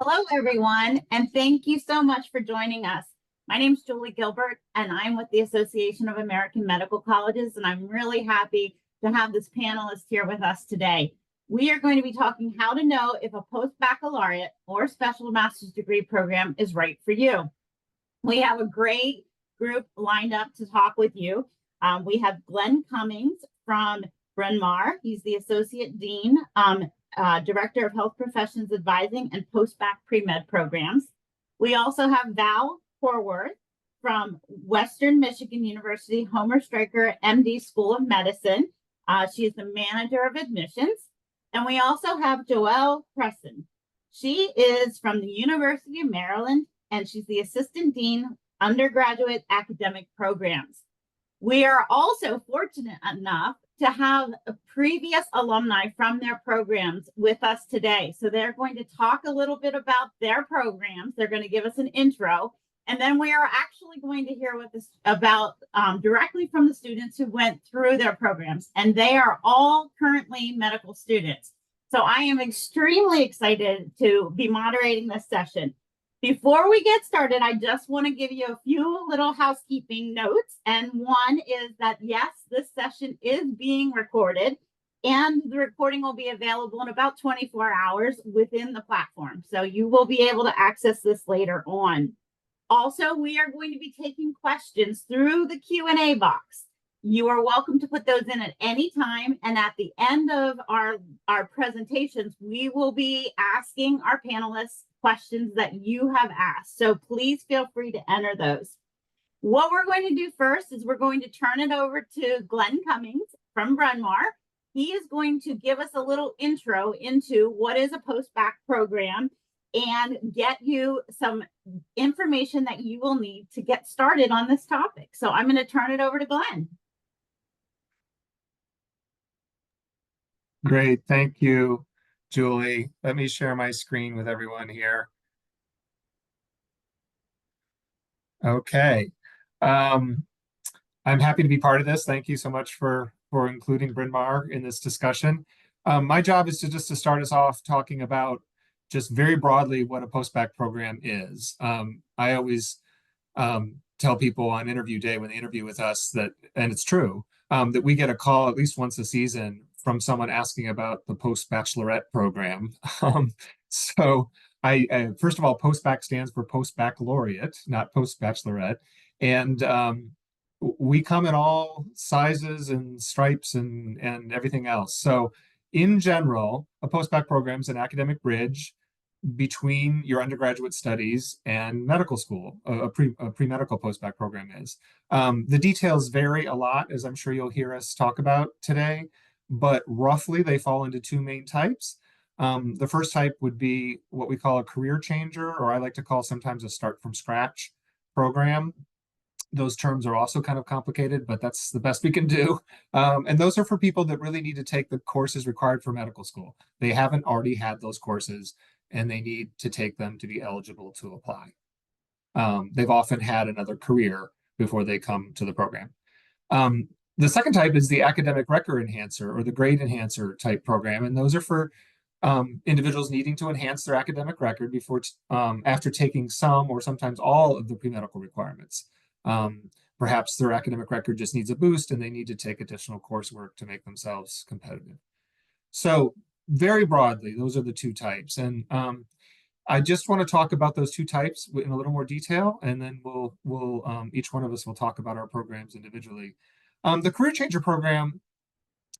Hello, everyone, and thank you so much for joining us. My name is Julie Gilbert, and I'm with the Association of American Medical Colleges, and I'm really happy to have this panelist here with us today. We are going to be talking how to know if a post-baccalaureate or special master's degree program is right for you. We have a great group lined up to talk with you. We have Glenn Cummings from Bryn Mawr. He's the Associate Dean, Director of Health Professions Advising and Post-Bac Pre-Med Programs. We also have Val Horworth from Western Michigan University Homer Stryker MD School of Medicine. She is the Manager of Admissions. And we also have Joelle Presson. She is from the University of Maryland, and she's the Assistant Dean, Undergraduate Academic Programs. We are also fortunate enough to have a previous alumni from their programs with us today. So they're going to talk a little bit about their programs. They're going to give us an intro. And then we are actually going to hear what this about directly from the students who went through their programs. And they are all currently medical students. So I am extremely excited to be moderating this session. Before we get started, I just want to give you a few little housekeeping notes. And one is that, yes, this session is being recorded, and the recording will be available in about 24 hours within the platform. So you will be able to access this later on. Also, we are going to be taking questions through the Q&A box. You are welcome to put those in at any time. And at the end of our presentations, we will be asking our panelists questions that you have asked. So please feel free to enter those. What we're going to do first is we're going to turn it over to Glenn Cummings from Bryn Mawr. He is going to give us a little intro into what is a post-bac program and get you some information that you will need to get started on this topic. So I'm going to turn it over to Glenn. Great, thank you, Julie. Let me share my screen with everyone here. Okay. I'm happy to be part of this. Thank you so much for including Bryn Mawr in this discussion. My job is to start us off talking about just very broadly what a post-bac program is. I always tell people on interview day when they interview with us that, and it's true, that we get a call at least once a season from someone asking about the post-baccalaureate program. So first of all, post-bac stands for post-baccalaureate, not post-bachelorette. And we come in all sizes and stripes and everything else. So in general, a post-bac program is an academic bridge between your undergraduate studies and medical school. A pre-medical post-bac program is. The details vary a lot, as I'm sure you'll hear us talk about today, but roughly they fall into two main types. The first type would be what we call a career changer, or I like to call sometimes a start from scratch program. Those terms are also kind of complicated, but that's the best we can do. And those are for people that really need to take the courses required for medical school. They haven't already had those courses, and they need to take them to be eligible to apply. They've often had another career before they come to the program. The second type is the academic record enhancer or the grade enhancer type program. And those are for individuals needing to enhance their academic record before after taking some or sometimes all of the pre-medical requirements. Perhaps their academic record just needs a boost and they need to take additional coursework to make themselves competitive. So very broadly, those are the two types. And I just want to talk about those two types in a little more detail, and then we'll each one of us will talk about our programs individually. The Career Changer program,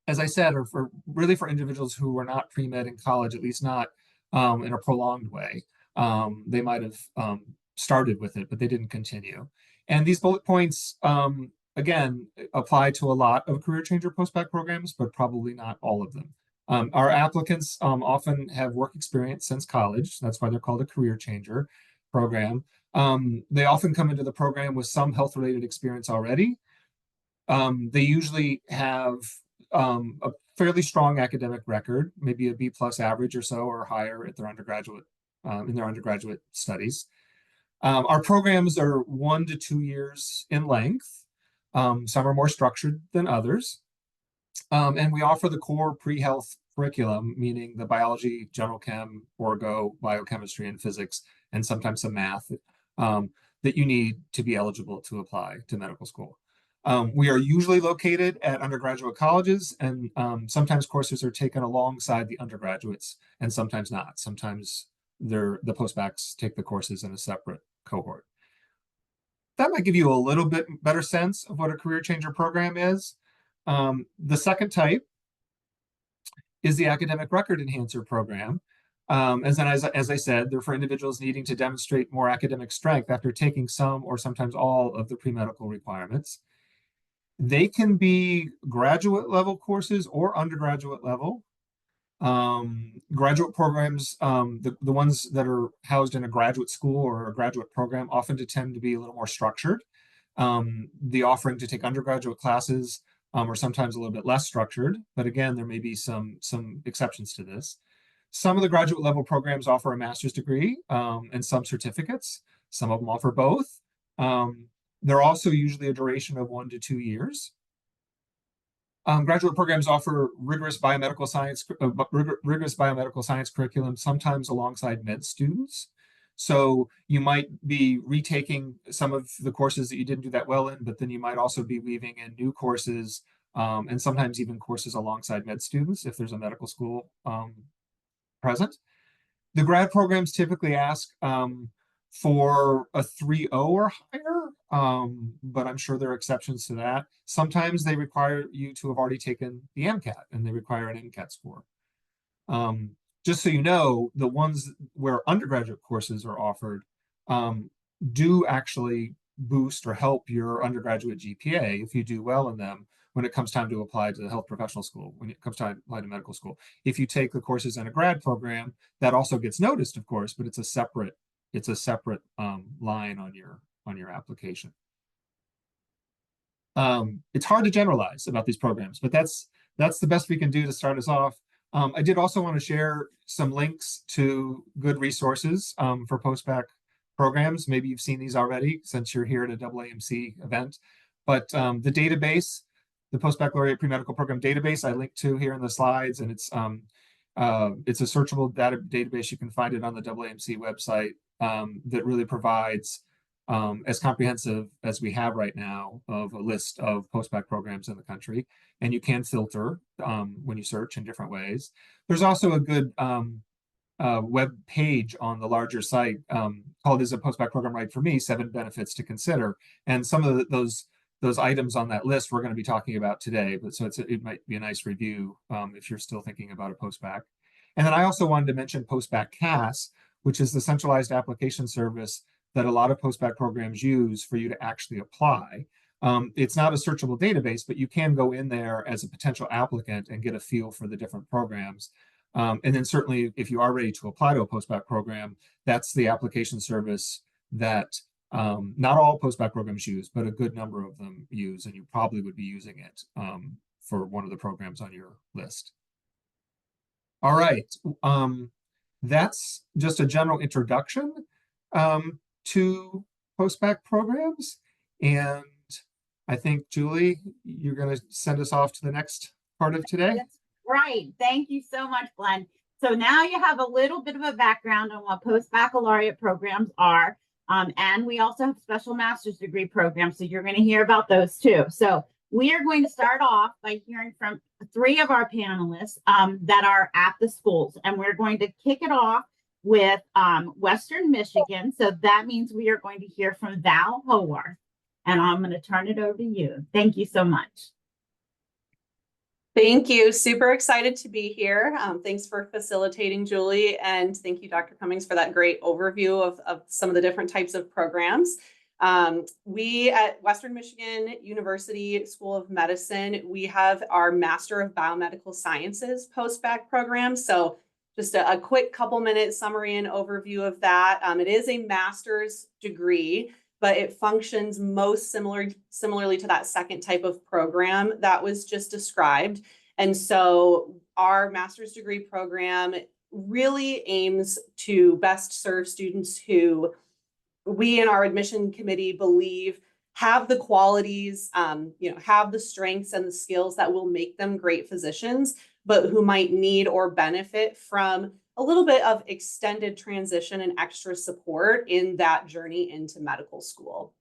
as I said, are really for individuals who were not pre-med in college, at least not in a prolonged way. They might have started with it, but they didn't continue. And these bullet points, again, apply to a lot of Career Changer post-bac programs, but probably not all of them. Our applicants often have work experience since college. That's why they're called a Career Changer program. They often come into the program with some health-related experience already. They usually have a fairly strong academic record, maybe a B+ average or so or higher at their undergraduate in their undergraduate studies. Our programs are 1 to 2 years in length. Some are more structured than others. And we offer the core pre-health curriculum, meaning the biology, general chem, orgo, biochemistry, and physics, and sometimes some math, that you need to be eligible to apply to medical school. We are usually located at undergraduate colleges, and sometimes courses are taken alongside the undergraduates, and sometimes not. Sometimes the postbaccs take the courses in a separate cohort. That might give you a little bit better sense of what a career changer program is. The second type is the academic record enhancer program. As I said, they're for individuals needing to demonstrate more academic strength after taking some or sometimes all of the pre-medical requirements. They can be graduate level courses or undergraduate level. Graduate programs, the ones that are housed in a graduate school or a graduate program often tend to be a little more structured. The offering to take undergraduate classes are sometimes a little bit less structured, but again, there may be some exceptions to this. Some of the graduate level programs offer a master's degree and some certificates. Some of them offer both. They're also usually a duration of 1 to 2 years. Graduate programs offer rigorous biomedical science curriculum, sometimes alongside med students. So you might be retaking some of the courses that you didn't do that well in, but then you might also be weaving in new courses and sometimes even courses alongside med students if there's a medical school present. The grad programs typically ask for a 3.0 or higher, but I'm sure there are exceptions to that. Sometimes they require you to have already taken the MCAT, and they require an MCAT score. Just so you know, the ones where undergraduate courses are offered do actually boost or help your undergraduate GPA if you do well in them when it comes time to apply to the health professional school, when it comes time to apply to medical school. If you take the courses in a grad program, that also gets noticed, of course, but it's a separate line on your application. It's hard to generalize about these programs, but that's the best we can do to start us off. I did also want to share some links to good resources for postbac programs. Maybe you've seen these already since you're here at a AAMC event, but the database, the Postbaccalaureate Pre-Medical Program database, I linked to here in the slides, and it's a searchable database. You can find it on the AAMC website that really provides as comprehensive as we have right now of a list of postbac programs in the country. And you can filter when you search in different ways. There's also a good web page on the larger site called "Is a Postbac Program Right for Me? 7 Benefits to Consider." And some of those items on that list we're going to be talking about today, but so it might be a nice review if you're still thinking about a postbac. And then I also wanted to mention Postbac CAS, which is the centralized application service that a lot of postbac programs use for you to actually apply. It's not a searchable database, but you can go in there as a potential applicant and get a feel for the different programs. And then certainly if you are ready to apply to a postbac program, that's the application service that not all postbac programs use, but a good number of them use, and you probably would be using it for one of the programs on your list. All right, that's just a general introduction to postbac programs. And I think, Julie, you're going to send us off to the next part of today. That's right. Thank you so much, Glenn. So now you have a little bit of a background on what postbaccalaureate programs are. And we also have special master's degree programs. So you're going to hear about those too. So we are going to start off by hearing from 3 of our panelists that are at the schools. And we're going to kick it off with Western Michigan. So that means we are going to hear from Val Howarth. And I'm going to turn it over to you. Thank you so much. Thank you. Super excited to be here. Thanks for facilitating, Julie. And thank you, Dr. Cummings, for that great overview of some of the different types of programs. We at Western Michigan University School of Medicine, we have our Master of Biomedical Sciences postbac program. So just a quick couple minute summary and overview of that. It is a master's degree, but it functions most similarly to that second type of program that was just described. And so our master's degree program really aims to best serve students who we in our admission committee believe have the qualities, have the strengths and the skills that will make them great physicians, but who might need or benefit from a little bit of extended transition and extra support in that journey into medical school.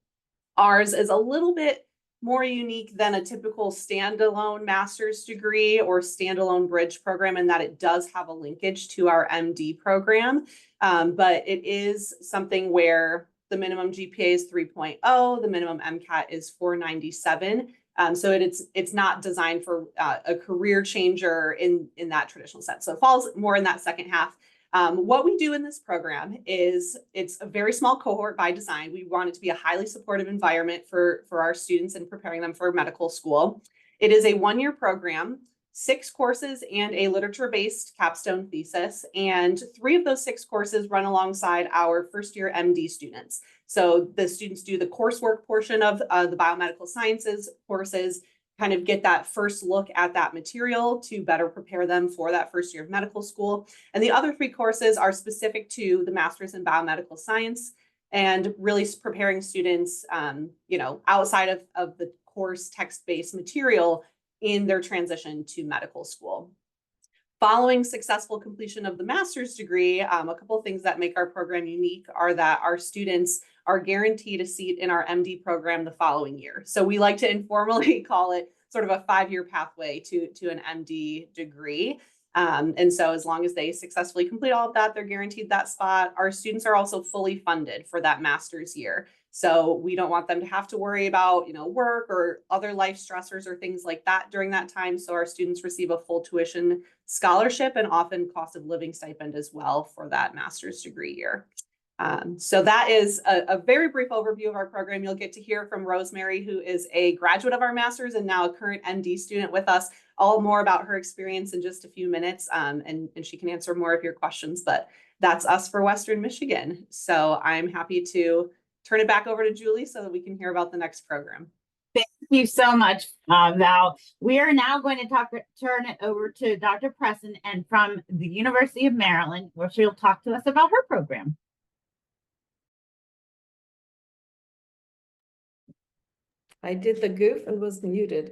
Ours is a little bit more unique than a typical standalone master's degree or standalone bridge program in that it does have a linkage to our MD program. But it is something where the minimum GPA is 3.0, the minimum MCAT is 497. So it's not designed for a career changer in that traditional sense. So it falls more in that second half. What we do in this program is it's a very small cohort by design. We want it to be a highly supportive environment for our students and preparing them for medical school. It is a one-year program, 6 courses and a literature-based capstone thesis. And 3 of those 6 courses run alongside our first-year MD students. So the students do the coursework portion of the biomedical sciences courses, kind of get that first look at that material to better prepare them for that first year of medical school. And the other 3 courses are specific to the master's in biomedical science and really preparing students, outside of the course text-based material in their transition to medical school. Following successful completion of the master's degree, a couple of things that make our program unique are that our students are guaranteed a seat in our MD program the following year. So we like to informally call it sort of a 5-year pathway to an MD degree. And so as long as they successfully complete all of that, they're guaranteed that spot. Our students are also fully funded for that master's year. So we don't want them to have to worry about, work or other life stressors or things like that during that time. So our students receive a full tuition scholarship and often cost of living stipend as well for that master's degree year. So that is a very brief overview of our program. You'll get to hear from Rosemary, who is a graduate of our master's and now a current MD student with us, all more about her experience in just a few minutes. And she can answer more of your questions, but that's us for Western Michigan. So I'm happy to turn it back over to Julie so that we can hear about the next program. Thank you so much, Val. We are now going to turn it over to Dr. Presson and from the University of Maryland, where she'll talk to us about her program. I did the goof and was muted.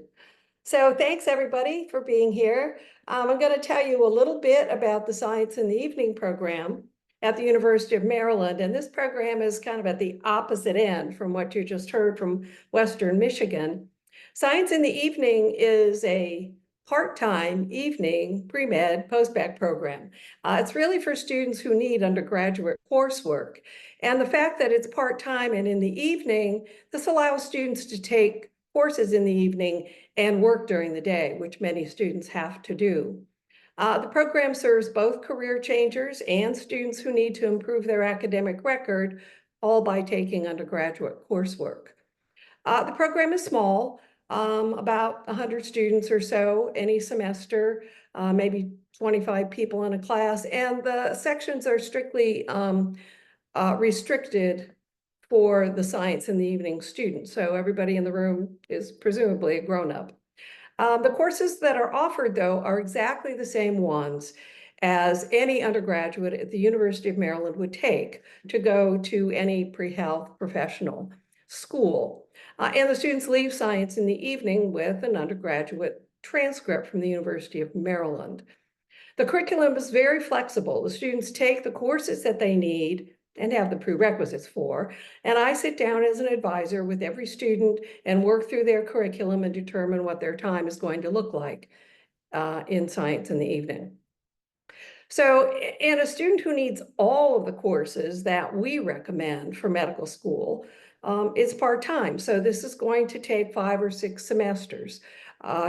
So thanks everybody for being here. I'm going to tell you a little bit about the Science in the Evening program at the University of Maryland. And this program is kind of at the opposite end from what you just heard from Western Michigan. Science in the Evening is a part-time evening pre-med post-bac program. It's really for students who need undergraduate coursework. And the fact that it's part-time and in the evening, this allows students to take courses in the evening and work during the day, which many students have to do. The program serves both career changers and students who need to improve their academic record, all by taking undergraduate coursework. The program is small, about 100 students or so any semester, maybe 25 people in a class, and the sections are strictly restricted for the Science in the Evening students. So everybody in the room is presumably a grown-up. The courses that are offered, though, are exactly the same ones as any undergraduate at the University of Maryland would take to go to any pre-health professional school. And the students leave Science in the Evening with an undergraduate transcript from the University of Maryland. The curriculum is very flexible. The students take the courses that they need and have the prerequisites for. And I sit down as an advisor with every student and work through their curriculum and determine what their time is going to look like in Science in the Evening. So, and a student who needs all of the courses that we recommend for medical school is part-time. So this is going to take 5 or 6 semesters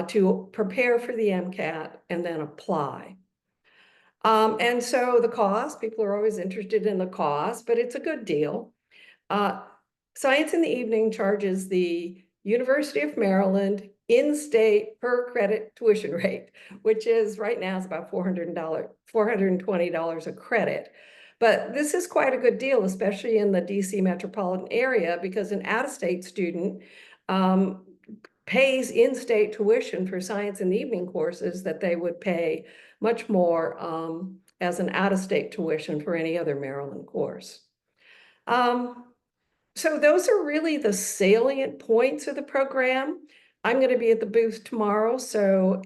to prepare for the MCAT and then apply. And so the cost, people are always interested in the cost, but it's a good deal. Science in the Evening charges the University of Maryland in-state per credit tuition rate, which is right now is about $420 a credit. But this is quite a good deal, especially in the DC metropolitan area, because an out-of-state student pays in-state tuition for Science in the Evening courses that they would pay much more as an out-of-state tuition for any other Maryland course. So those are really the salient points of the program. I'm going to be at the booth tomorrow, so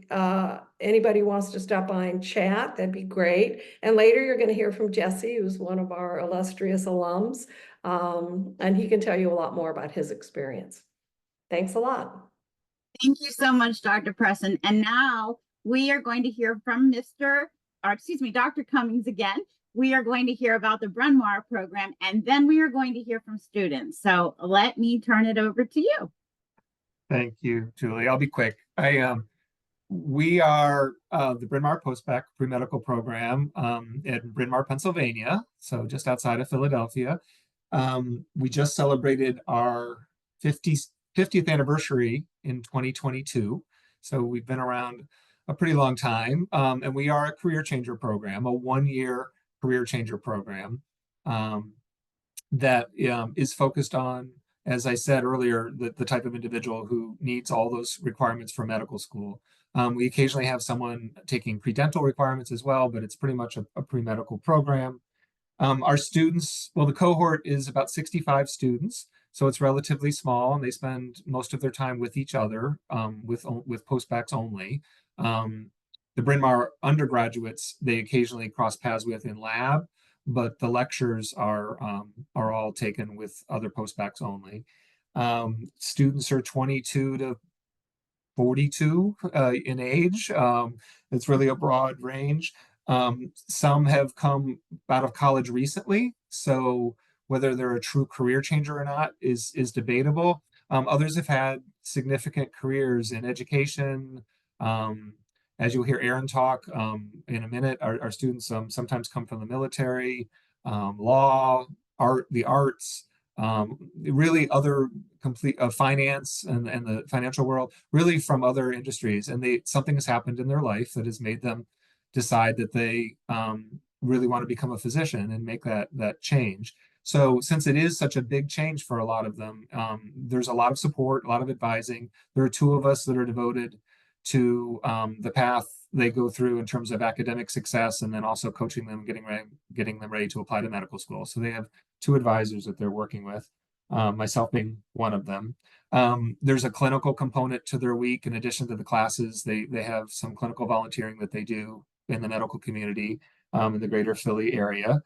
anybody wants to stop by and chat, that'd be great. And later you're going to hear from Jesse, who's one of our illustrious alums, and he can tell you a lot more about his experience. Thanks a lot. Thank you so much, Dr. Preston. And now we are going to hear from Dr. Cummings again. We are going to hear about the Bryn Mawr program, and then we are going to hear from students. So let me turn it over to you. Thank you, Julie. I'll be quick. We are the Bryn Mawr Postbac pre-medical program in Bryn Mawr, Pennsylvania, so just outside of Philadelphia. We just celebrated our 50th anniversary in 2022, so we've been around a pretty long time, and we are a career changer program, a one-year career changer program that is focused on, as I said earlier, the type of individual who needs all those requirements for medical school. We occasionally have someone taking pre-dental requirements as well, but it's pretty much a pre-medical program. Our students, well, the cohort is about 65 students, so it's relatively small, and they spend most of their time with each other, with postbacs only. The Bryn Mawr undergraduates, they occasionally cross paths with in lab, but the lectures are all taken with other postbacs only. Students are 22 to 42 in age. It's really a broad range. Some have come out of college recently, so whether they're a true career changer or not is debatable. Others have had significant careers in education. As you'll hear Aaron talk in a minute, our students sometimes come from the military, law, the arts, really other complete finance and the financial world, really from other industries. And something has happened in their life that has made them decide that they really want to become a physician and make that change. So since it is such a big change for a lot of them, there's a lot of support, a lot of advising. There are two of us that are devoted to the path they go through in terms of academic success, and then also coaching them, getting them ready to apply to medical school. So they have two advisors that they're working with, myself being one of them. There's a clinical component to their week. In addition to the classes, they have some clinical volunteering that they do in the medical community in the greater Philly area.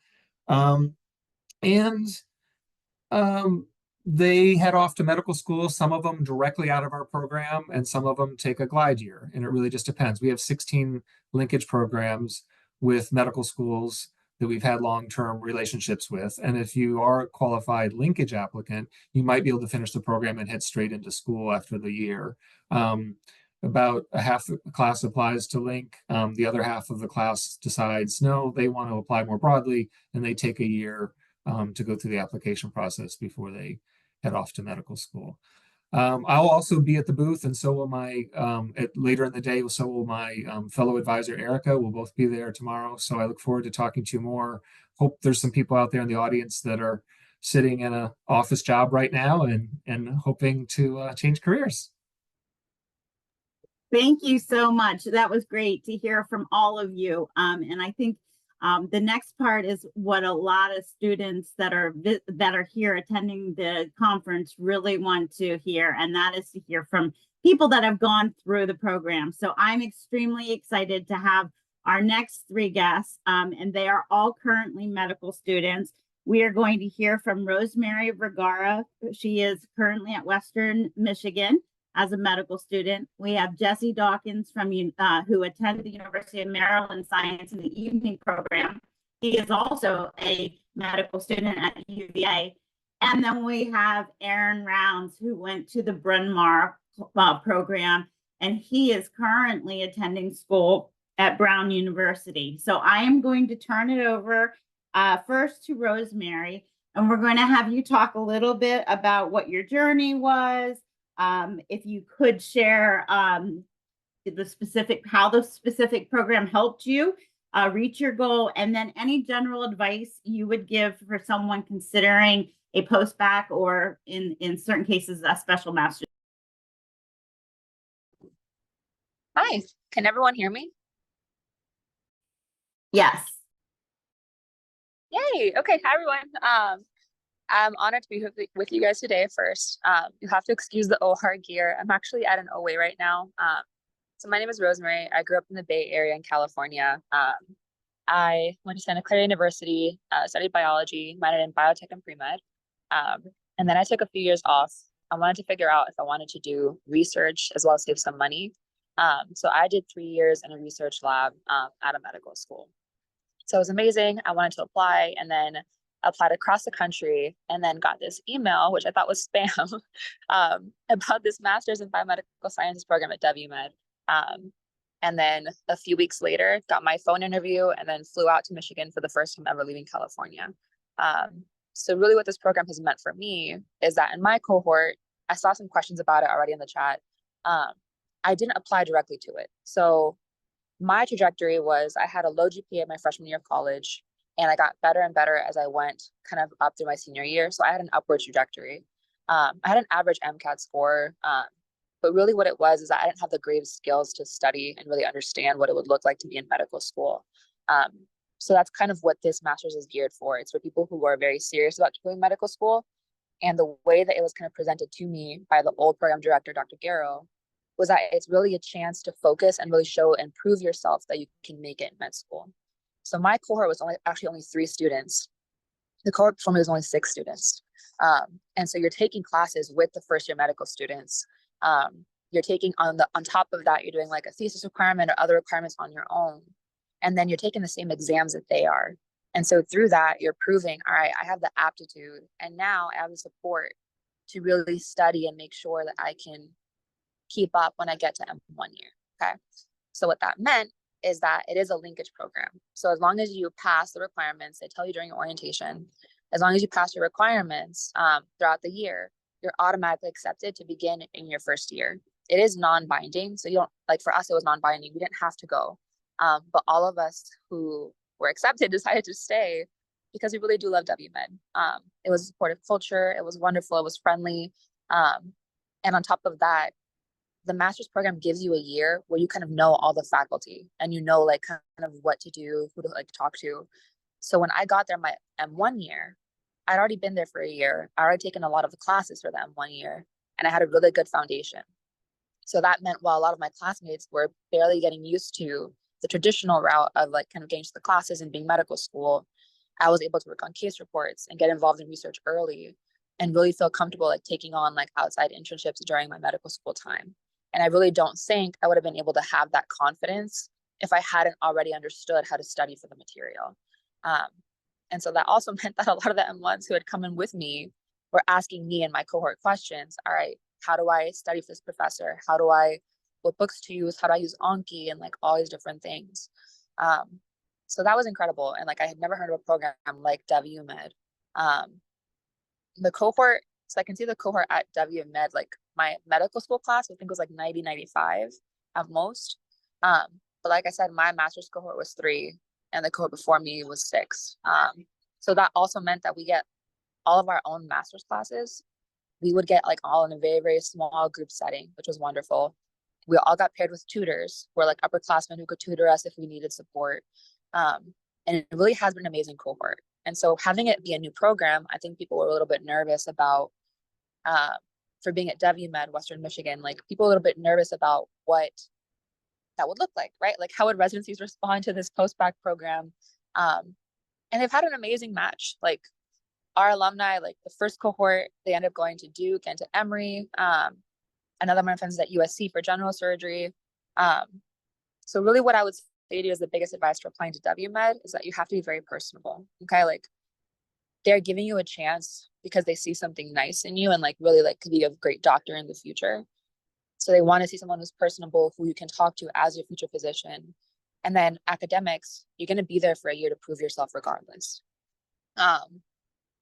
They head off to medical school, some of them directly out of our program, and some of them take a glide year. And it really just depends. We have 16 linkage programs with medical schools that we've had long-term relationships with. And if you are a qualified linkage applicant, you might be able to finish the program and head straight into school after the year. About a half the class applies to link. The other half of the class decides, no, they want to apply more broadly, and they take a year to go through the application process before they head off to medical school. I'll also be at the booth, and so will later in the day, so will my fellow advisor, Erica. We'll both be there tomorrow. So I look forward to talking to you more. Hope there's some people out there in the audience that are sitting in an office job right now and hoping to change careers. Thank you so much. That was great to hear from all of you. And I think the next part is what a lot of students that are here attending the conference really want to hear, and that is to hear from people that have gone through the program. So I'm extremely excited to have our next three guests, and they are all currently medical students. We are going to hear from Rosemary Vergara. She is currently at Western Michigan as a medical student. We have Jesse Dawkins who attended the University of Maryland Science in the Evening Program. He is also a medical student at UVA. And then we have Aaron Rounds, who went to the Bryn Mawr program, and he is currently attending school at Brown University. So I am going to turn it over first to Rosemary, and we're going to have you talk a little bit about what your journey was. If you could share how the specific program helped you reach your goal, and then any general advice you would give for someone considering a post-bac or in certain cases, a special master's. Hi, can everyone hear me? Yes. Yay. Okay. Hi, everyone. I'm honored to be with you guys today first. You have to excuse the OHAR gear. I'm actually at an OA right now. So my name is Rosemary. I grew up in the Bay Area in California. I went to Santa Clara University, studied biology, minored in biotech and pre-med. And then I took a few years off. I wanted to figure out if I wanted to do research as well as save some money. So I did 3 years in a research lab at a medical school. So it was amazing. I wanted to apply and then applied across the country and then got this email, which I thought was spam, about this master's in biomedical sciences program at WMed. And then a few weeks later, got my phone interview and then flew out to Michigan for the first time ever leaving California. So really what this program has meant for me is that in my cohort, I saw some questions about it already in the chat. I didn't apply directly to it. So my trajectory was I had a low GPA my freshman year of college, and I got better and better as I went kind of up through my senior year. So I had an upward trajectory. I had an average MCAT score, but really what it was is that I didn't have the greatest skills to study and really understand what it would look like to be in medical school. So that's kind of what this master's is geared for. It's for people who are very serious about doing medical school. And the way that it was kind of presented to me by the old program director, Dr. Garrow, was that it's really a chance to focus and really show and prove yourself that you can make it in med school. So my cohort was only 3 students. The cohort before me was only 6 students. And so you're taking classes with the first year medical students. You're taking on top of that, you're doing like a thesis requirement or other requirements on your own. And then you're taking the same exams that they are. And so through that, you're proving, all right, I have the aptitude and now I have the support to really study and make sure that I can keep up when I get to M1 year. Okay. So what that meant is that it is a linkage program. So as long as you pass the requirements, they tell you during your orientation, as long as you pass your requirements throughout the year, you're automatically accepted to begin in your first year. It is non-binding. So you don't, like for us, it was non-binding. We didn't have to go. But all of us who were accepted decided to stay because we really do love WMed. It was a supportive culture. It was wonderful. It was friendly. And on top of that, the master's program gives you a year where you kind of know all the faculty and you know like kind of what to do, who to like talk to. So when I got there my M1 year, I'd already been there for a year. I already taken a lot of the classes for the M1 year and I had a really good foundation. So that meant while a lot of my classmates were barely getting used to the traditional route of like kind of getting to the classes and being medical school, I was able to work on case reports and get involved in research early and really feel comfortable like taking on like outside internships during my medical school time. And I really don't think I would have been able to have that confidence if I hadn't already understood how to study for the material. And so that also meant that a lot of the M1s who had come in with me were asking me and my cohort questions. All right, how do I study for this professor? What books to use? How do I use Anki? And like all these different things. So that was incredible. And like, I had never heard of a program like WMed. The cohort, so I can see the cohort at WMed, like my medical school class, I think was like 90, 95 at most. But like I said, my master's cohort was 3 and the cohort before me was 6. So that also meant that we get all of our own master's classes. We would get like all in a very, very small group setting, which was wonderful. We all got paired with tutors who were like upperclassmen who could tutor us if we needed support. And it really has been an amazing cohort. And so having it be a new program, I think people were a little bit nervous about, for being at WMed, Western Michigan, like people were a little bit nervous about what that would look like, right? Like how would residencies respond to this post-bac program? And they've had an amazing match. Like our alumni, like the first cohort, they ended up going to Duke and to Emory. Another of my friends is at USC for general surgery. So really what I would say to you is the biggest advice for applying to WMed is that you have to be very personable. Okay. Like they're giving you a chance because they see something nice in you and like really like could be a great doctor in the future. So they want to see someone who's personable, who you can talk to as your future physician. And then academics, you're going to be there for a year to prove yourself regardless.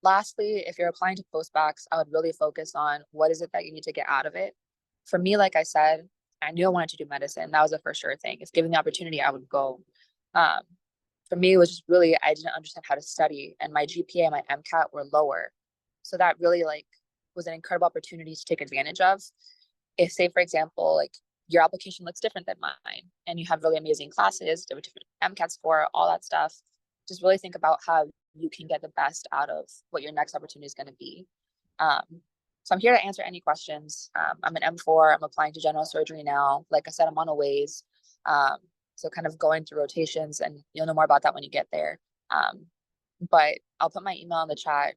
Lastly, if you're applying to postbacs, I would really focus on what is it that you need to get out of it. For me, like I said, I knew I wanted to do medicine. That was a for sure thing. If given the opportunity, I would go. For me, it was just really, I didn't understand how to study and my GPA and my MCAT were lower. So that really like was an incredible opportunity to take advantage of. If say, for example, like your application looks different than mine and you have really amazing classes, different MCAT score, all that stuff, just really think about how you can get the best out of what your next opportunity is going to be. So I'm here to answer any questions. I'm an M4. I'm applying to general surgery now. Like I said, I'm on a ways. So kind of going through rotations, and you'll know more about that when you get there. But I'll put my email in the chat.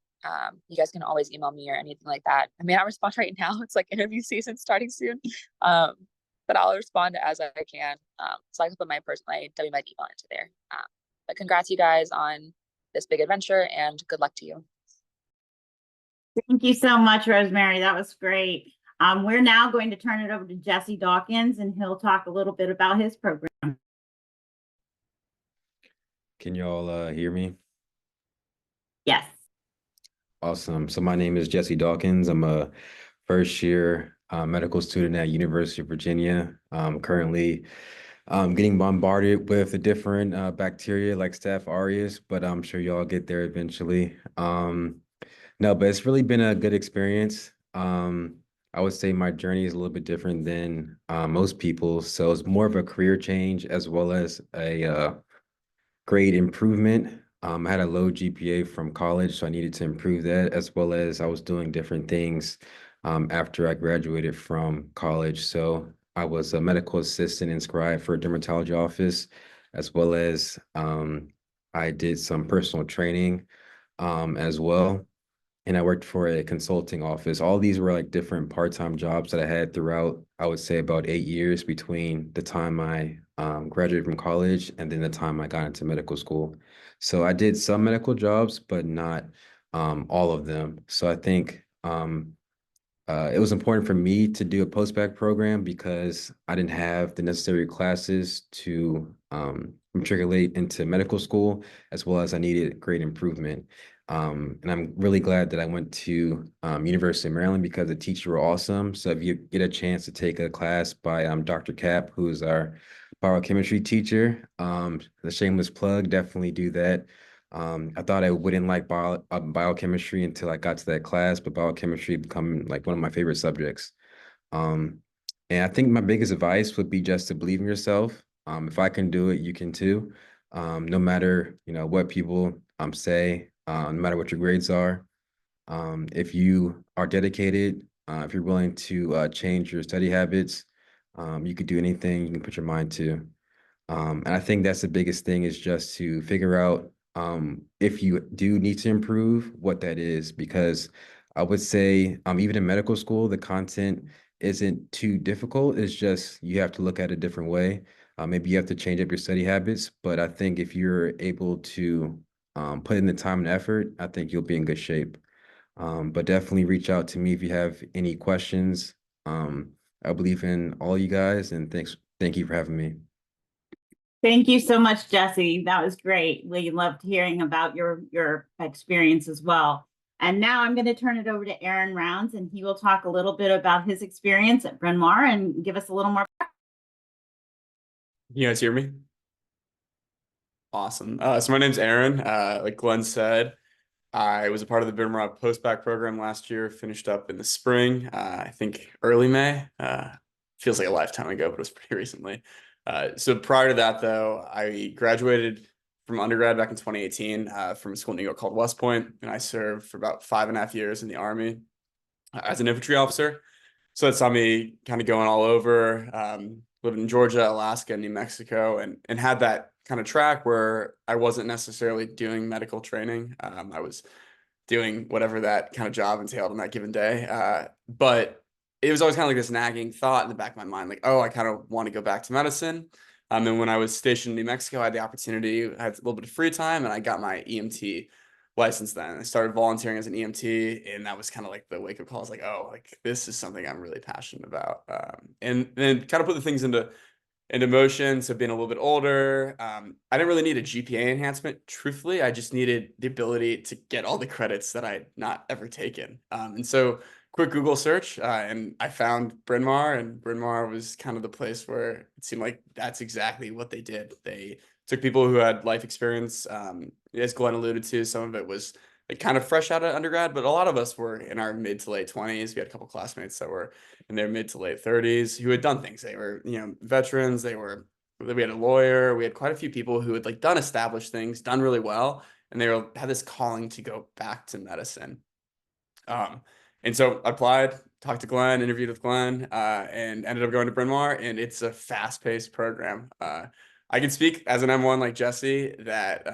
You guys can always email me or anything like that. I may not respond right now. It's like interview season starting soon. But I'll respond as I can. So I can put my WMed email into there. But congrats you guys on this big adventure, and good luck to you. Thank you so much, Rosemary. That was great. We're now going to turn it over to Jesse Dawkins, and he'll talk a little bit about his program. Can y'all hear me? Yes. Awesome. So my name is Jesse Dawkins. I'm a first year medical student at University of Virginia. Currently getting bombarded with the different bacteria like Staph aureus, but I'm sure y'all get there eventually. No, but it's really been a good experience. I would say my journey is a little bit different than most people. So it's more of a career change as well as a grade improvement. I had a low GPA from college, so I needed to improve that, as well as I was doing different things after I graduated from college. So I was a medical assistant and scribe for a dermatology office, as well as I did some personal training as well. And I worked for a consulting office. All these were like different part-time jobs that I had throughout, I would say, about 8 years between the time I graduated from college and then the time I got into medical school. So I did some medical jobs, but not all of them. So I think it was important for me to do a post-bac program because I didn't have the necessary classes to matriculate into medical school, as well as I needed grade improvement. And I'm really glad that I went to University of Maryland because the teachers were awesome. So if you get a chance to take a class by Dr. Cap, who's our biochemistry teacher, the shameless plug, definitely do that. I thought I wouldn't like biochemistry until I got to that class, but biochemistry become like one of my favorite subjects. And I think my biggest advice would be just to believe in yourself. If I can do it, you can too. No matter, what people say, no matter what your grades are. If you are dedicated, if you're willing to change your study habits, you could do anything you can put your mind to. And I think that's the biggest thing is just to figure out if you do need to improve, what that is, because I would say even in medical school, the content isn't too difficult. It's just you have to look at it a different way. Maybe you have to change up your study habits, but I think if you're able to put in the time and effort, I think you'll be in good shape. But definitely reach out to me if you have any questions. I believe in all you guys, and thank you for having me. Thank you so much, Jesse. That was great. We loved hearing about your experience as well. And now I'm going to turn it over to Aaron Rounds, and he will talk a little bit about his experience at Bryn Mawr and give us a little more. You guys hear me? Awesome. So my name's Aaron. Like Glenn said, I was a part of the Bryn Mawr post-bac program last year, finished up in the spring, I think early May. Feels like a lifetime ago, but it was pretty recently. So prior to that, though, I graduated from undergrad back in 2018 from a school in New York called West Point, and I served for about 5.5 years in the Army as an infantry officer. So that saw me kind of going all over, living in Georgia, Alaska, New Mexico, and had that kind of track where I wasn't necessarily doing medical training. I was doing whatever that kind of job entailed on that given day. But it was always kind of like this nagging thought in the back of my mind, like, oh, I kind of want to go back to medicine. And when I was stationed in New Mexico, I had the opportunity, I had a little bit of free time, and I got my EMT license then. I started volunteering as an EMT, and that was kind of like the wake-up call. I was like, oh, like this is something I'm really passionate about. And then kind of put the things into motion. So being a little bit older, I didn't really need a GPA enhancement. Truthfully, I just needed the ability to get all the credits that I'd not ever taken. And so quick Google search, and I found Bryn Mawr, and Bryn Mawr was kind of the place where it seemed like that's exactly what they did. They took people who had life experience. As Glenn alluded to, some of it was like kind of fresh out of undergrad, but a lot of us were in our mid to late 20s. We had a couple classmates that were in their mid to late 30s who had done things. They were, veterans. They were we had a lawyer, we had quite a few people who had like done established things, done really well, and had this calling to go back to medicine. And so I applied, talked to Glenn, interviewed with Glenn, and ended up going to Bryn Mawr, and it's a fast-paced program. I can speak as an M1 like Jesse that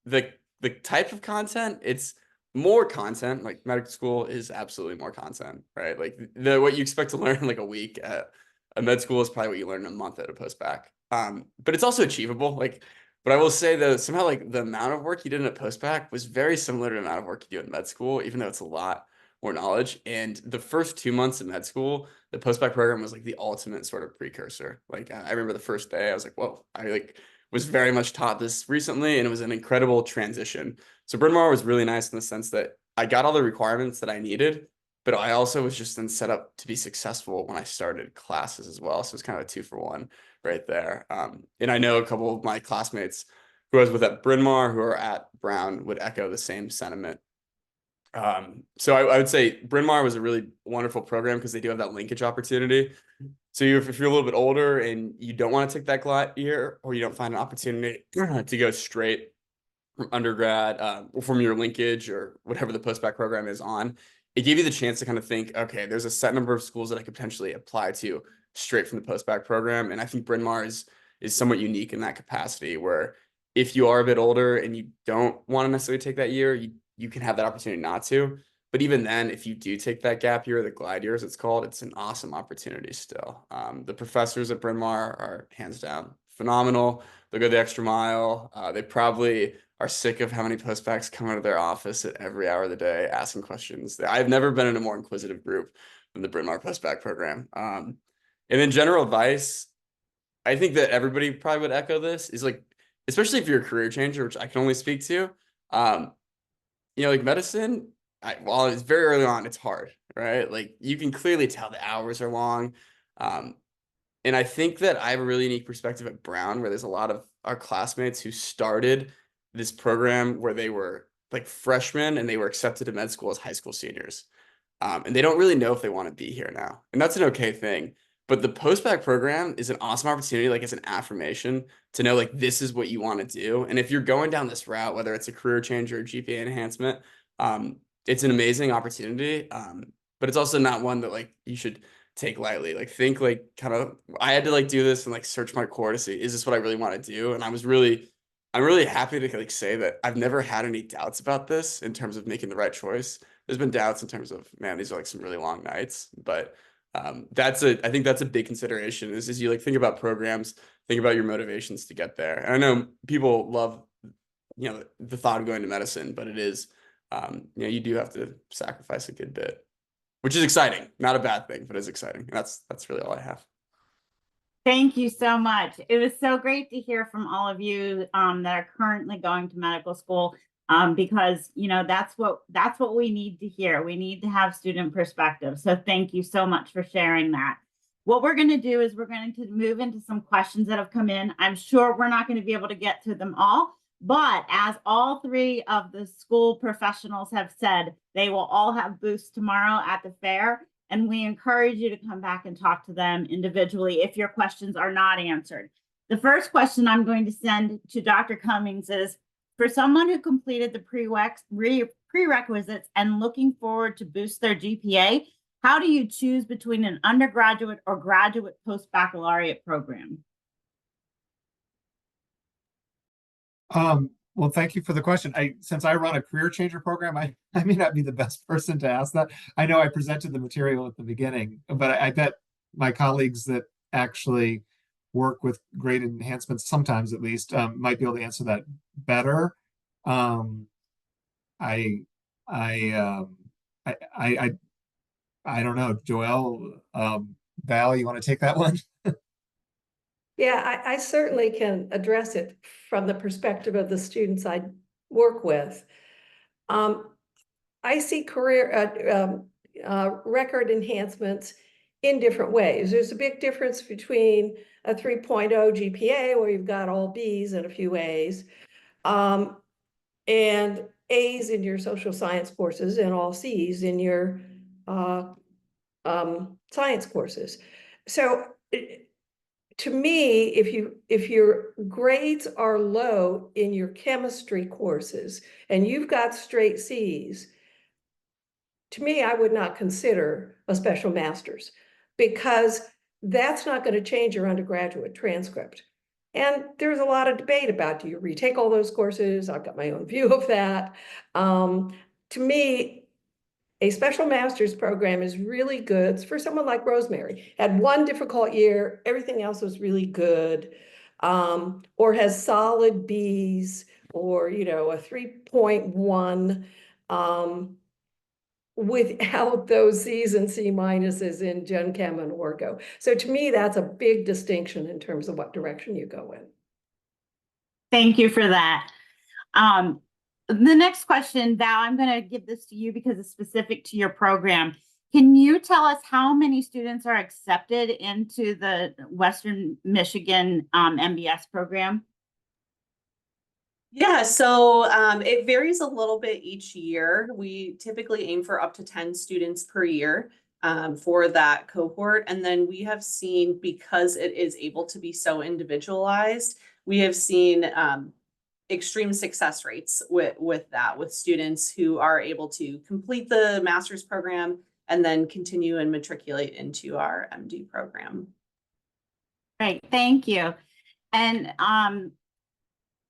the type of content, it's more content. Like medical school is absolutely more content, right? Like what you expect to learn in like a week at a med school is probably what you learn in a month at a post-bac. But it's also achievable. Like, but I will say though, somehow like the amount of work you did in a post-bac was very similar to the amount of work you do in med school, even though it's a lot more knowledge. And the first 2 months of med school, the post-bac program was like the ultimate sort of precursor. Like I remember the first day, I was like, whoa, I like was very much taught this recently, and it was an incredible transition. So Bryn Mawr was really nice in the sense that I got all the requirements that I needed, but I also was just then set up to be successful when I started classes as well. So it's kind of a 2-for-1 right there. And I know a couple of my classmates who I was with at Bryn Mawr who are at Brown would echo the same sentiment. So I would say Bryn Mawr was a really wonderful program because they do have that linkage opportunity. So if you're a little bit older and you don't want to take that glide year, or you don't find an opportunity to go straight from undergrad, or from your linkage or whatever the post-bac program is on, it gave you the chance to kind of think, okay, there's a set number of schools that I could potentially apply to straight from the post-bac program. And I think Bryn Mawr is somewhat unique in that capacity, where if you are a bit older and you don't want to necessarily take that year, you can have that opportunity not to. But even then, if you do take that gap year, the glide year as it's called, it's an awesome opportunity still. The professors at Bryn Mawr are hands down phenomenal. They'll go the extra mile. They probably are sick of how many postbacs come out of their office at every hour of the day asking questions. I've never been in a more inquisitive group than the Bryn Mawr postbac program. And then general advice, I think that everybody probably would echo this, is like, especially if you're a career changer, which I can only speak to, like medicine, while it's very early on, it's hard, right? Like you can clearly tell the hours are long. And I think that I have a really unique perspective at Brown, where there's a lot of our classmates who started this program where they were like freshmen and they were accepted to med school as high school seniors. And they don't really know if they want to be here now. And that's an okay thing. But the post-bac program is an awesome opportunity, like as an affirmation to know like this is what you want to do. And if you're going down this route, whether it's a career change or a GPA enhancement, it's an amazing opportunity. But it's also not one that like you should take lightly. Like think like kind of, I had to like do this and like search my core to see, is this what I really want to do? And I'm really happy to like say that I've never had any doubts about this in terms of making the right choice. There's been doubts in terms of, man, these are like some really long nights, but I think that's a big consideration is you like think about programs, think about your motivations to get there. And I know people love, the thought of going to medicine, but it is, you do have to sacrifice a good bit, which is exciting, not a bad thing, but it's exciting. And that's really all I have. Thank you so much. It was so great to hear from all of you that are currently going to medical school, because that's what we need to hear. We need to have student perspective. So thank you so much for sharing that. What we're going to do is we're going to move into some questions that have come in. I'm sure we're not going to be able to get to them all, but as all three of the school professionals have said, they will all have booths tomorrow at the fair. And we encourage you to come back and talk to them individually if your questions are not answered. The first question I'm going to send to Dr. Cummings is, for someone who completed the prerequisites and looking forward to boost their GPA, how do you choose between an undergraduate or graduate post-baccalaureate program? Well, thank you for the question. Since I run a career changer program, I may not be the best person to ask that. I know I presented the material at the beginning, but I bet my colleagues that actually work with grade enhancements, sometimes at least, might be able to answer that better. I don't know, Joelle, Val, you want to take that one? Yeah, I certainly can address it from the perspective of the students I work with. I see career record enhancements in different ways. There's a big difference between a 3.0 GPA, where you've got all B's and a few A's, and A's in your social science courses and all C's in your science courses. So to me, if your grades are low in your chemistry courses and you've got straight C's, to me, I would not consider a special master's because that's not going to change your undergraduate transcript. And there's a lot of debate about, do you retake all those courses? I've got my own view of that. To me, a special master's program is really good for someone like Rosemary. Had one difficult year, everything else was really good, or has solid B's, or a 3.1, without those C's and C minuses in Gen Chem and Orgo. So to me, that's a big distinction in terms of what direction you go in. Thank you for that. The next question, Val, I'm going to give this to you because it's specific to your program. Can you tell us how many students are accepted into the Western Michigan MBS program? Yeah, so it varies a little bit each year. We typically aim for up to 10 students per year for that cohort. And then we have seen, because it is able to be so individualized, we have seen extreme success rates with students who are able to complete the master's program and then continue and matriculate into our MD program. Great, thank you. And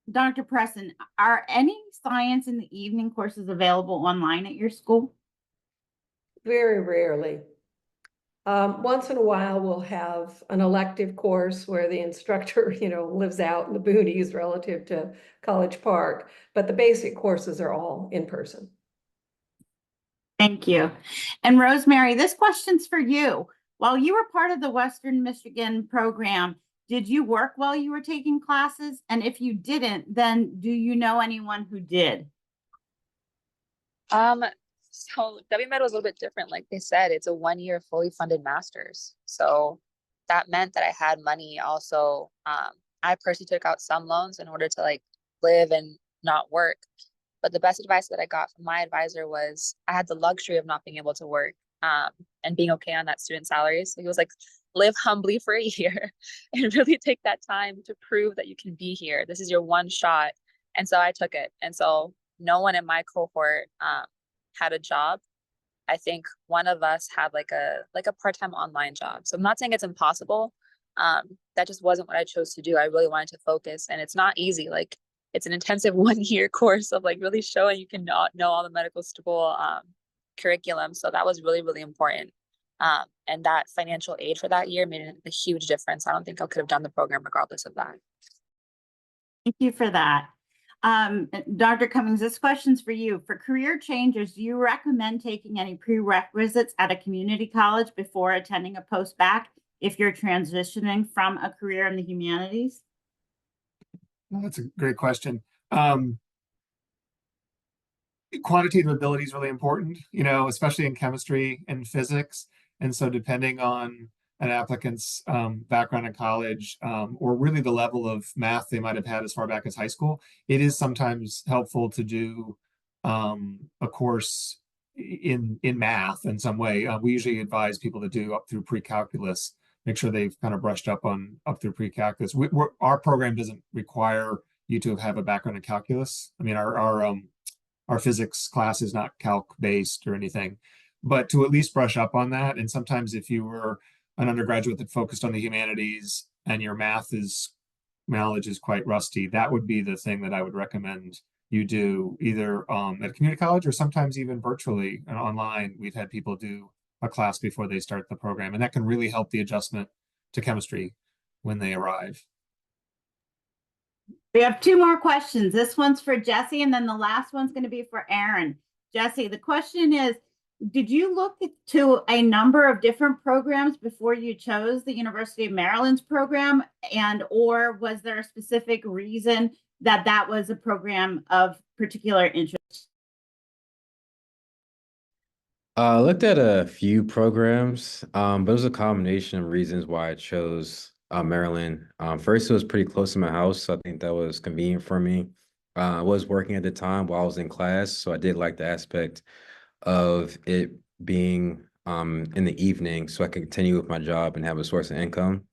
Dr. Preston, are any science in the evening courses available online at your school? Very rarely. Once in a while, we'll have an elective course where the instructor, lives out in the boonies relative to College Park, but the basic courses are all in person. Thank you. And Rosemary, this question's for you. While you were part of the Western Michigan program, did you work while you were taking classes? And if you didn't, then do you know anyone who did? So WMed was a little bit different. Like they said, it's a 1-year fully funded master's. So that meant that I had money also. I personally took out some loans in order to live and not work. But the best advice that I got from my advisor was I had the luxury of not being able to work and being okay on that student salary. So he was like, live humbly for a year and really take that time to prove that you can be here. This is your one shot. And so I took it. And so no one in my cohort had a job. I think one of us had like a part-time online job. So I'm not saying it's impossible. That just wasn't what I chose to do. I really wanted to focus, and it's not easy. It's an intensive 1-year course of really showing you can know all the medical school curriculum. So that was really, really important. And that financial aid for that year made a huge difference. I don't think I could have done the program regardless of that. Thank you for that. Dr. Cummings, this question's for you. For career changers, do you recommend taking any prerequisites at a community college before attending a post-bac if you're transitioning from a career in the humanities? Well, that's a great question. Quantitative ability is really important, especially in chemistry and physics. And so depending on an applicant's background in college or really the level of math they might have had as far back as high school, it is sometimes helpful to do a course in math in some way. We usually advise people to do up through pre-calculus, make sure they've kind of brushed up through pre-calculus. Our program doesn't require you to have a background in calculus. I mean, our physics class is not calc based or anything, but to at least brush up on that. And sometimes if you were an undergraduate that focused on the humanities and your knowledge is quite rusty, that would be the thing that I would recommend you do either at a community college or sometimes even virtually and online. We've had people do a class before they start the program, and that can really help the adjustment to chemistry when they arrive. We have 2 more questions. This one's for Jesse, and then the last one's going to be for Aaron. Jesse, the question is, did you look to a number of different programs before you chose the University of Maryland's program, or was there a specific reason that was a program of particular interest? I looked at a few programs, but it was a combination of reasons why I chose Maryland. First, it was pretty close to my house, so I think that was convenient for me. I was working at the time while I was in class, so I did like the aspect of it being in the evening so I could continue with my job and have a source of income.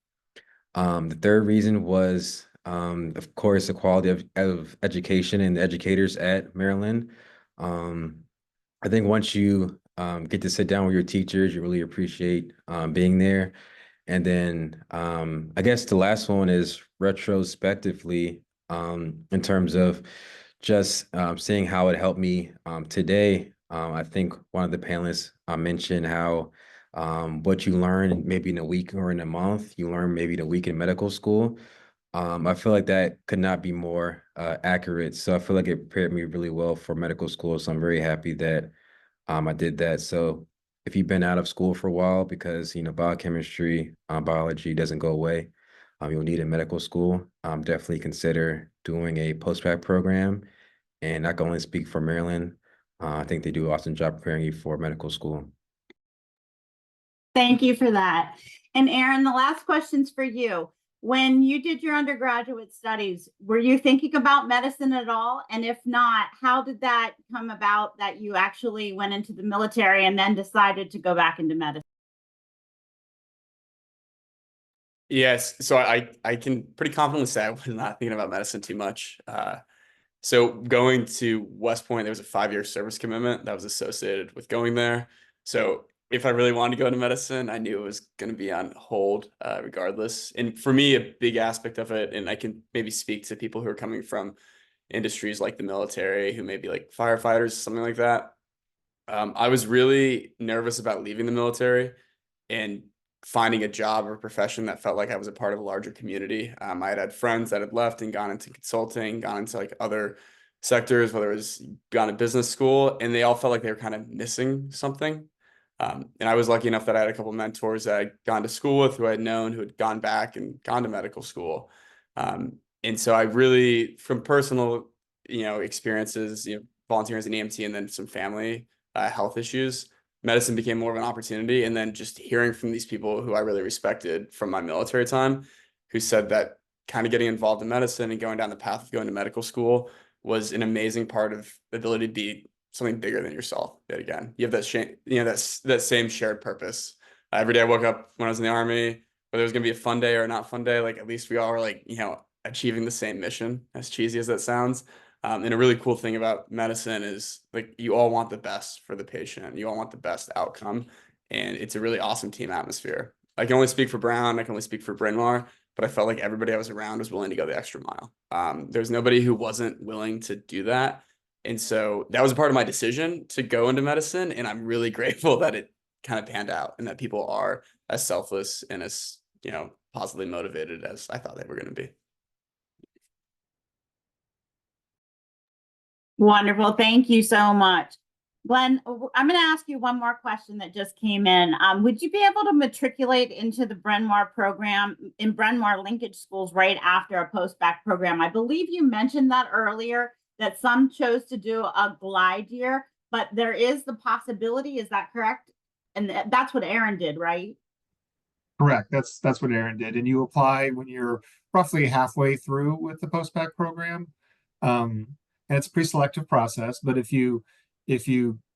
The third reason was, of course, the quality of education and the educators at Maryland. I think once you get to sit down with your teachers, you really appreciate being there. And then I guess the last one is retrospectively, in terms of just seeing how it helped me today. I think one of the panelists mentioned how what you learn maybe in a week or in a month, you learn maybe in a week in medical school. I feel like that could not be more accurate. So I feel like it prepared me really well for medical school. So I'm very happy that I did that. So if you've been out of school for a while, because biochemistry, biology doesn't go away, you'll need in medical school. Definitely consider doing a post-bac program. And I can only speak for Maryland. I think they do an awesome job preparing you for medical school. Thank you for that. And Aaron, the last question's for you. When you did your undergraduate studies, were you thinking about medicine at all? And if not, how did that come about that you actually went into the military and then decided to go back into medicine? Yes, so I can pretty confidently say I was not thinking about medicine too much. So going to West Point, there was a 5-year service commitment that was associated with going there. So if I really wanted to go into medicine, I knew it was going to be on hold regardless. And for me, a big aspect of it, and I can maybe speak to people who are coming from industries like the military, who may be like firefighters, something like that. I was really nervous about leaving the military and finding a job or profession that felt like I was a part of a larger community. I had friends that had left and gone into consulting, gone into like other sectors, whether it was gone to business school, and they all felt like they were kind of missing something. And I was lucky enough that I had a couple of mentors that I'd gone to school with, who I had known, who had gone back and gone to medical school. And so I really, from personal, experiences, volunteering as an EMT, and then some family health issues, medicine became more of an opportunity. And then just hearing from these people who I really respected from my military time, who said that kind of getting involved in medicine and going down the path of going to medical school was an amazing part of the ability to be something bigger than yourself. Yet again, you have that same shared purpose. Every day I woke up when I was in the Army, whether it was going to be a fun day or a not fun day, like at least we all were like, achieving the same mission, as cheesy as that sounds. And a really cool thing about medicine is like you all want the best for the patient. You all want the best outcome. And it's a really awesome team atmosphere. I can only speak for Brown. I can only speak for Bryn Mawr, but I felt like everybody I was around was willing to go the extra mile. There's nobody who wasn't willing to do that. And so that was a part of my decision to go into medicine. And I'm really grateful that it kind of panned out and that people are as selfless and as, positively motivated as I thought they were going to be. Wonderful. Thank you so much. Glenn, I'm going to ask you one more question that just came in. Would you be able to matriculate into the Bryn Mawr program in Bryn Mawr linkage schools right after a post-bac program? I believe you mentioned that earlier, that some chose to do a glide year, but there is the possibility. Is that correct? And that's what Aaron did, right? Correct. That's what Aaron did. And you apply when you're roughly halfway through with the post-bac program. And it's a pre-selective process, but if you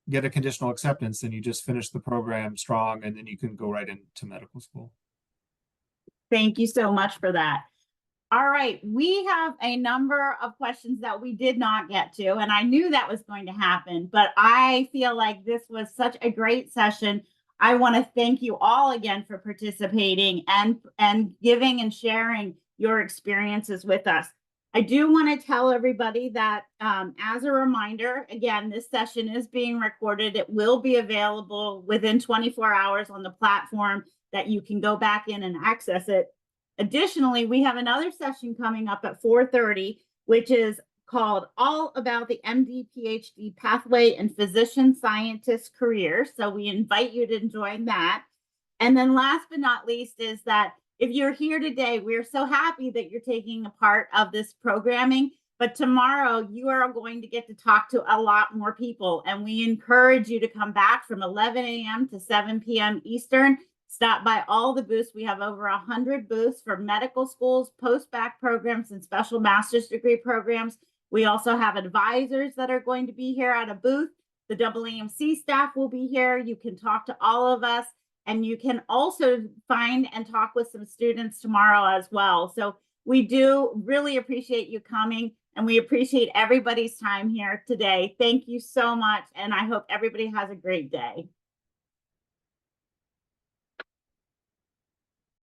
get a conditional acceptance, then you just finish the program strong and then you can go right into medical school. Thank you so much for that. All right, we have a number of questions that we did not get to, and I knew that was going to happen, but I feel like this was such a great session. I want to thank you all again for participating and giving and sharing your experiences with us. I do want to tell everybody that as a reminder, again, this session is being recorded. It will be available within 24 hours on the platform that you can go back in and access it. Additionally, we have another session coming up at 4:30, which is called All About the MD PhD Pathway and Physician Scientist Career. So we invite you to join that. And then last but not least is that if you're here today, we're so happy that you're taking a part of this programming. But tomorrow you are going to get to talk to a lot more people. And we encourage you to come back from 11 a.m. to 7 p.m. Eastern. Stop by all the booths. We have over 100 booths for medical schools, post-bac programs, and special master's degree programs. We also have advisors that are going to be here at a booth. The AAMC staff will be here. You can talk to all of us. And you can also find and talk with some students tomorrow as well. So we do really appreciate you coming, and we appreciate everybody's time here today. Thank you so much. And I hope everybody has a great day.